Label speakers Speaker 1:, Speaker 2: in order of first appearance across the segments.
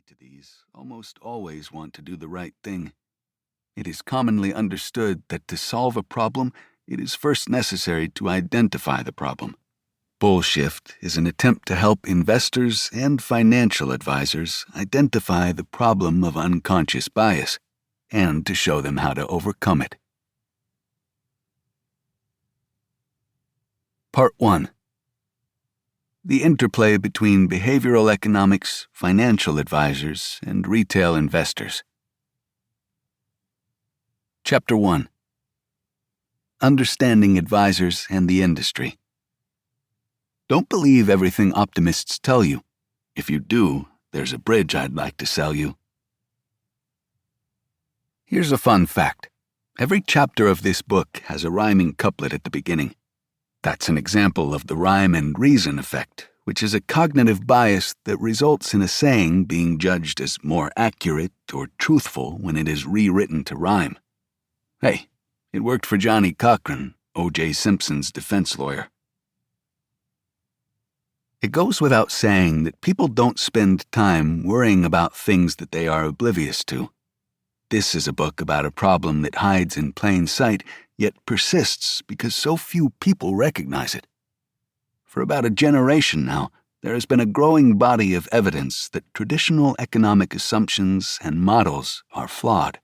Speaker 1: to these almost always want to do the right thing. It is commonly understood that to solve a problem, it is first necessary to identify the problem. Bullshift is an attempt to help investors and financial advisors identify the problem of unconscious bias and to show them how to overcome it. Part 1. The interplay between behavioral economics, financial advisors, and retail investors. Chapter 1. Understanding advisors and the industry. Don't believe everything optimists tell you. If you do, there's a bridge I'd like to sell you. Here's a fun fact. Every chapter of this book has a rhyming couplet at the beginning. That's an example of the rhyme and reason effect, which is a cognitive bias that results in a saying being judged as more accurate or truthful when it is rewritten to rhyme. Hey, it worked for Johnny Cochran, O.J. Simpson's defense lawyer. It goes without saying that people don't spend time worrying about things that they are oblivious to. This is a book about a problem that hides in plain sight, yet persists because so few people recognize it. For about a generation now, there has been a growing body of evidence that traditional economic assumptions and models are flawed.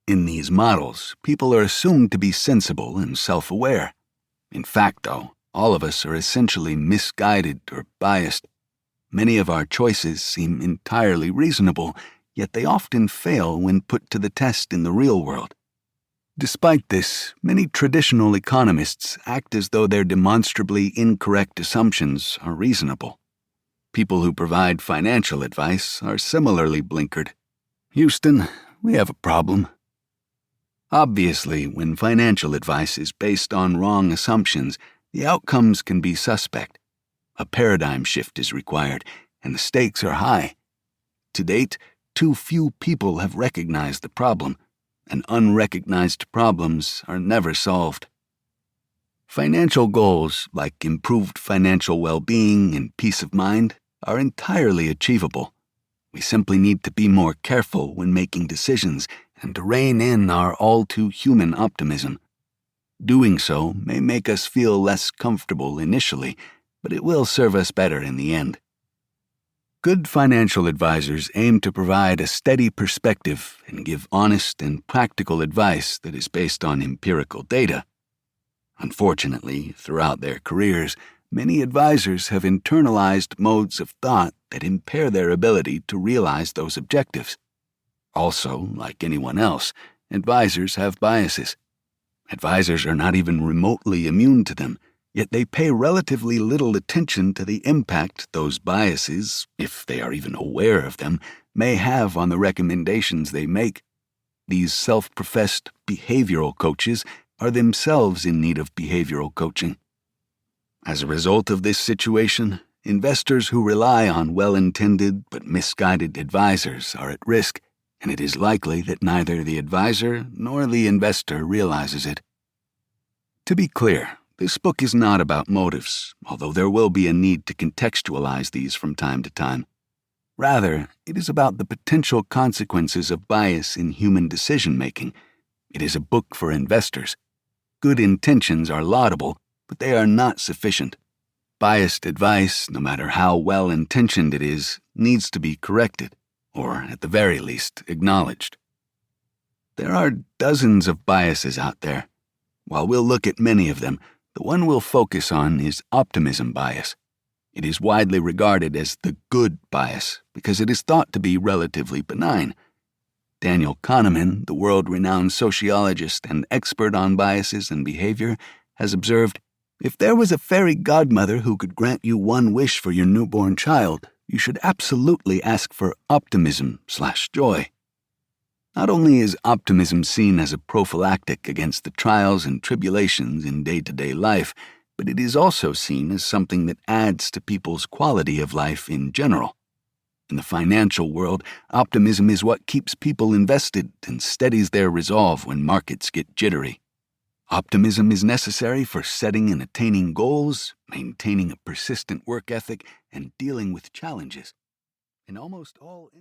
Speaker 1: In these models, people are assumed to be sensible and self-aware. In fact, though, all of us are essentially misguided or biased. Many of our choices seem entirely reasonable, yet they often fail when put to the test in the real world. Despite this, many traditional economists act as though their demonstrably incorrect assumptions are reasonable. People who provide financial advice are similarly blinkered. Houston, we have a problem. Obviously, when financial advice is based on wrong assumptions, the outcomes can be suspect. A paradigm shift is required, and the stakes are high. To date, too few people have recognized the problem, and unrecognized problems are never solved. Financial goals, like improved financial well-being and peace of mind, are entirely achievable. We simply need to be more careful when making decisions and to rein in our all-too-human optimism. Doing so may make us feel less comfortable initially, but it will serve us better in the end. Good financial advisors aim to provide a steady perspective and give honest and practical advice that is based on empirical data. Unfortunately, throughout their careers, many advisors have internalized modes of thought that impair their ability to realize those objectives. Also, like anyone else, advisors have biases. Advisors are not even remotely immune to them, yet they pay relatively little attention to the impact those biases, if they are even aware of them, may have on the recommendations they make. These self-professed behavioral coaches are themselves in need of behavioral coaching. As a result of this situation, investors who rely on well-intended but misguided advisors are at risk, and it is likely that neither the advisor nor the investor realizes it. To be clear, this book is not about motives, although there will be a need to contextualize these from time to time. Rather, it is about the potential consequences of bias in human decision-making. It is a book for investors. Good intentions are laudable, but they are not sufficient. Biased advice, no matter how well-intentioned it is, needs to be corrected, or at the very least, acknowledged. There are dozens of biases out there. While we'll look at many of them, the one we'll focus on is optimism bias. It is widely regarded as the good bias because it is thought to be relatively benign. Daniel Kahneman, the world-renowned sociologist and expert on biases and behavior, has observed, "If there was a fairy godmother who could grant you one wish for your newborn child, you should absolutely ask for optimism/joy." Not only is optimism seen as a prophylactic against the trials and tribulations in day-to-day life, but it is also seen as something that adds to people's quality of life in general. In the financial world, optimism is what keeps people invested and steadies their resolve when markets get jittery. Optimism is necessary for setting and attaining goals, maintaining a persistent work ethic, and dealing with challenges. In almost all instances,